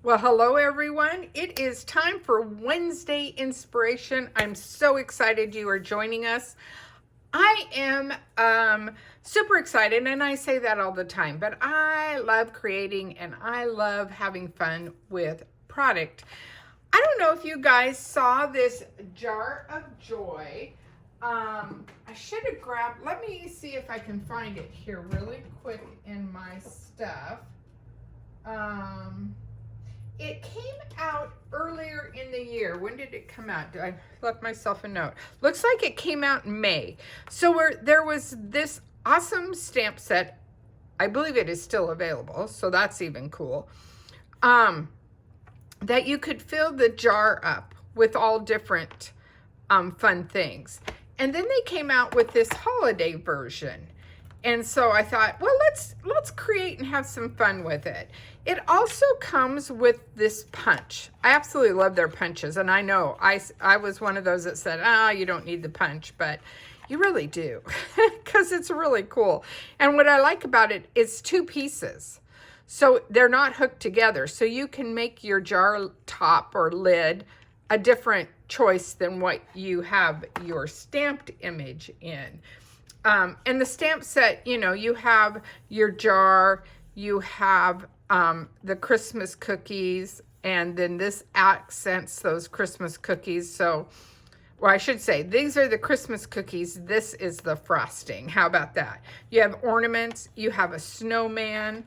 Well, hello everyone. It is time for Wednesday Inspiration. I'm so excited you are joining us. I am super excited, and I say that all the time, but I love creating and I love having fun with product. I don't know if you guys saw this jar of joy. I should have grabbed, let me see if I can find it here really quick in my stuff. It came out earlier in the year. When did it come out? I left myself a note. Looks like it came out in May. So there was this awesome stamp set. I believe it is still available, so that's even cool. That you could fill the jar up with all different fun things. And then they came out with this holiday version. And so I thought, well, let's create and have some fun with it. It also comes with this punch. I absolutely love their punches. And I know I was one of those that said, you don't need the punch, but you really do because it's really cool. And what I like about it, it's two pieces. So they're not hooked together. So you can make your jar top or lid a different choice than what you have your stamped image in. And the stamp set, you have your jar, you have the Christmas cookies, and then this accents those Christmas cookies. So, well, I should say, these are the Christmas cookies. This is the frosting. How about that? You have ornaments, you have a snowman.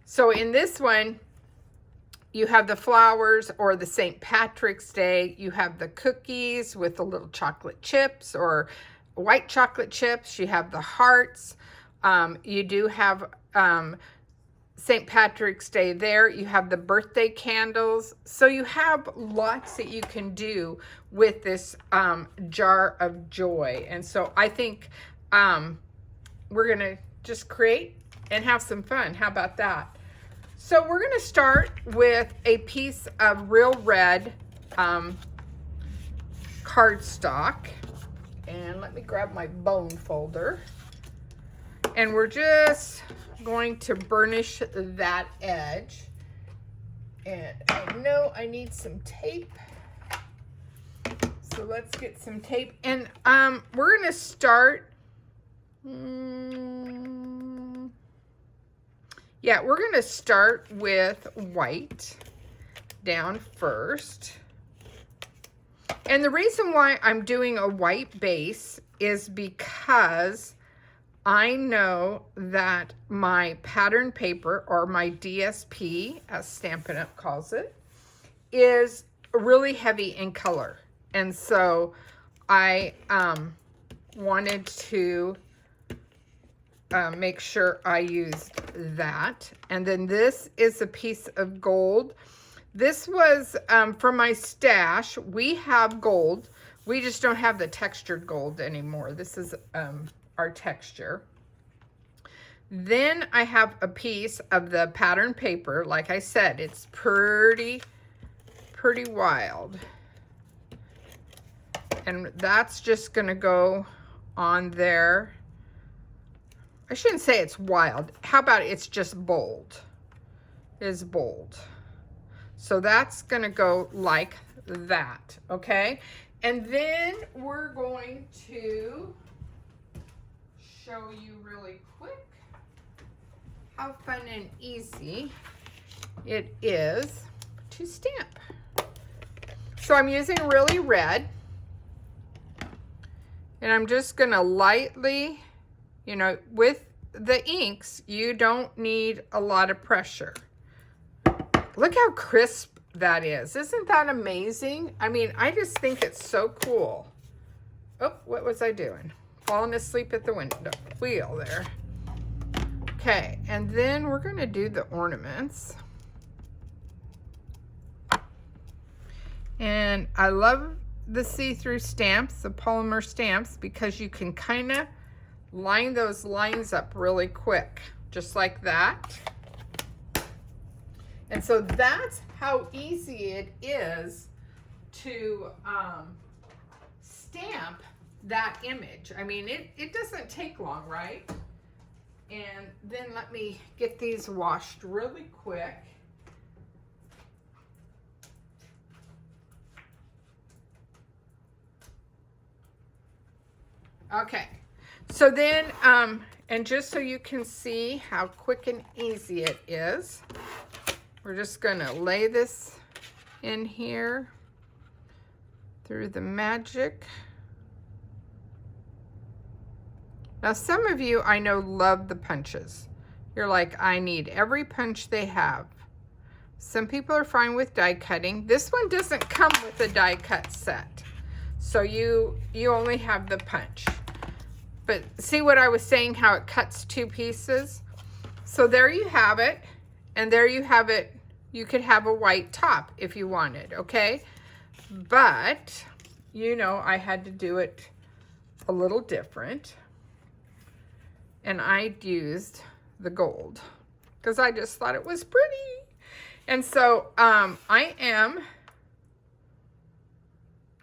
So in this one, you have the flowers or the St. Patrick's Day. You have the cookies with the little chocolate chips or white chocolate chips. You have the hearts. You do have St. Patrick's Day there. You have the birthday candles. So you have lots that you can do with this jar of joy. And so I think we're going to just create and have some fun. How about that? So we're going to start with a piece of real red cardstock. And let me grab my bone folder. And we're just going to burnish that edge. And I know I need some tape. So let's get some tape. And we're going to start... we're going to start with white down first. And the reason why I'm doing a white base is because I know that my pattern paper, or my DSP, as Stampin' Up! Calls it, is really heavy in color. And so I wanted to make sure I used that. And then this is a piece of gold. This was from my stash. We have gold. We just don't have the textured gold anymore. This is our texture. Then I have a piece of the pattern paper. Like I said, it's pretty wild. And that's just going to go on there. I shouldn't say it's wild. How about it's just bold? It is bold. So that's going to go like that, okay? And then we're going to show you really quick how fun and easy it is to stamp. So I'm using really red. And I'm just going to lightly, with the inks, you don't need a lot of pressure. Look how crisp that is. Isn't that amazing? I mean, I just think it's so cool. Oh, what was I doing? Falling asleep at the wheel there. Okay, and then we're going to do the ornaments. And I love the see-through stamps, the polymer stamps, because you can kind of line those lines up really quick, just like that. And so that's how easy it is to stamp that image. I mean, it doesn't take long, right? And then let me get these washed really quick. Okay. So then, and just so you can see how quick and easy it is, we're just going to lay this in here through the magic. Now, some of you I know love the punches. You're like, I need every punch they have. Some people are fine with die cutting. This one doesn't come with a die cut set. So you only have the punch. But see what I was saying, how it cuts 2 pieces? So there you have it. And there you have it. You could have a white top if you wanted, okay? But, you know, I had to do it a little different. And I used the gold because I just thought it was pretty. And so I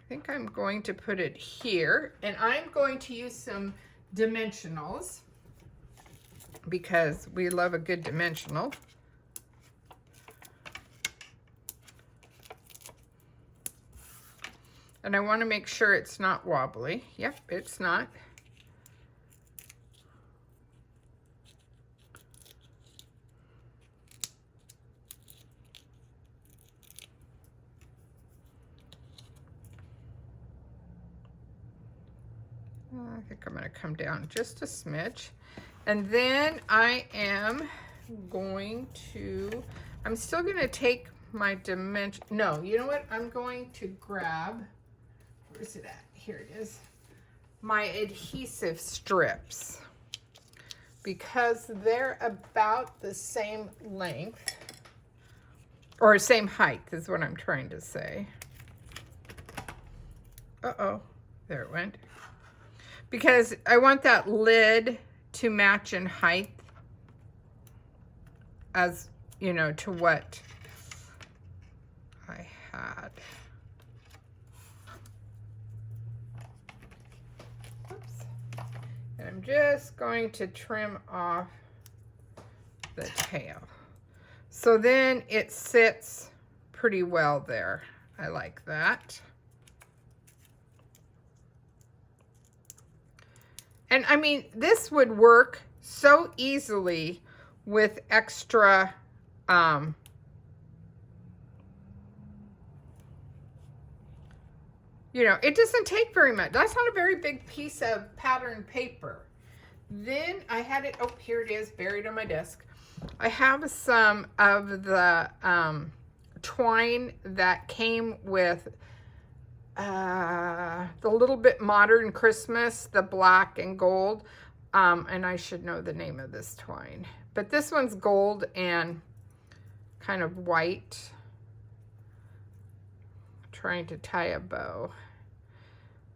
think I'm going to put it here, and I'm going to use some dimensionals because we love a good dimensional. And I want to make sure it's not wobbly. Yep, it's not. I think I'm going to come down just a smidge. And then I am going to, I'm still going to take my dimension. No, you know what? I'm going to grab, where's it at? Here it is. My adhesive strips, because they're about the same length, or same height is what I'm trying to say. Uh-oh, there it went. Because I want that lid to match in height as, you know, to what I had. Oops. And I'm just going to trim off the tail. So then it sits pretty well there. I like that. And I mean, this would work so easily with extra, you know, it doesn't take very much. That's not a very big piece of pattern paper. Then I had it, oh, here it is, buried on my desk. I have some of the twine that came with the Little Bit Modern Christmas, the black and gold, and I should know the name of this twine, but this one's gold and kind of white. Trying to tie a bow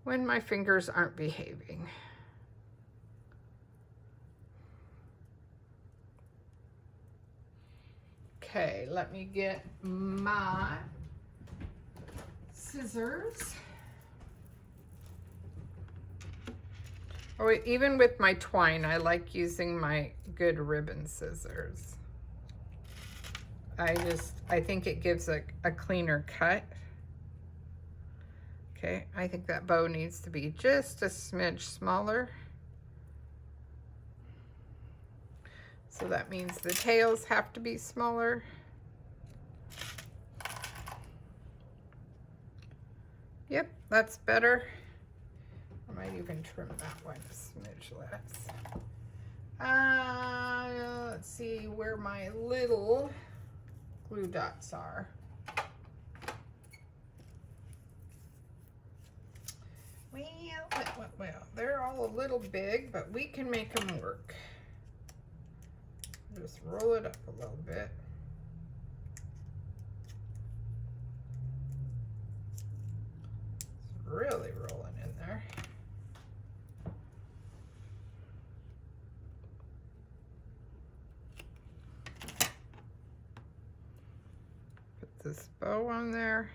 when my fingers aren't behaving. Okay, let me get my scissors. Oh, even with my twine, I like using my good ribbon scissors. I think it gives a cleaner cut. Okay, I think that bow needs to be just a smidge smaller. So that means the tails have to be smaller. Yep, that's better. I might even trim that one a smidge less. Let's see where my little glue dots are. Well, they're all a little big, but we can make them work. Just roll it up a little bit. It's really rolling in there. Put this bow on there.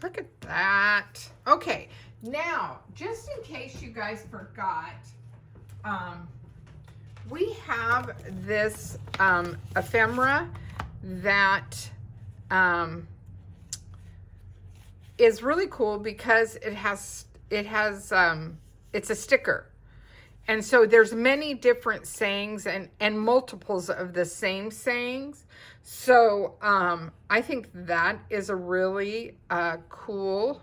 Look at that. Okay, now, just in case you guys forgot, we have this ephemera that is really cool because it's a sticker. And so there's many different sayings and multiples of the same sayings. So I think that is a really cool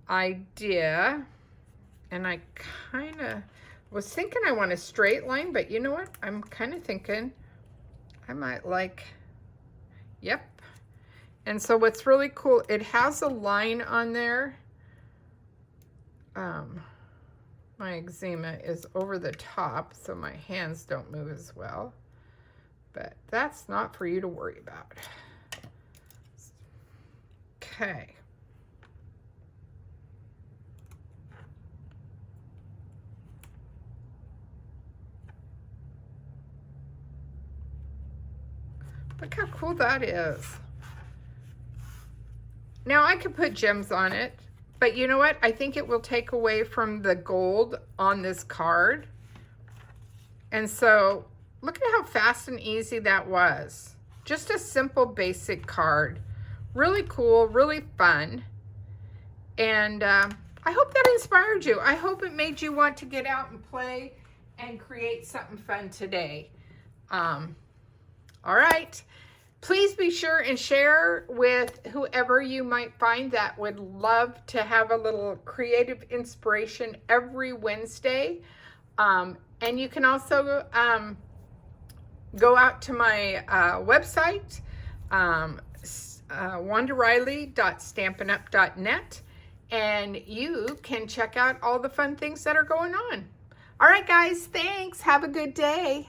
idea. And I kind of was thinking I want a straight line, but you know what? I'm kind of thinking I might like, yep. And so what's really cool, it has a line on there. My eczema is over the top, so my hands don't move as well. But that's not for you to worry about. Okay. Look how cool that is. Now I could put gems on it, but you know what? I think it will take away from the gold on this card. And so look at how fast and easy that was. Just a simple basic card. Really cool, really fun. And I hope that inspired you. I hope it made you want to get out and play and create something fun today. All right. Please be sure and share with whoever you might find that would love to have a little creative inspiration every Wednesday. And you can also go out to my website, wandariley.stampinup.net, and you can check out all the fun things that are going on. All right, guys, thanks. Have a good day.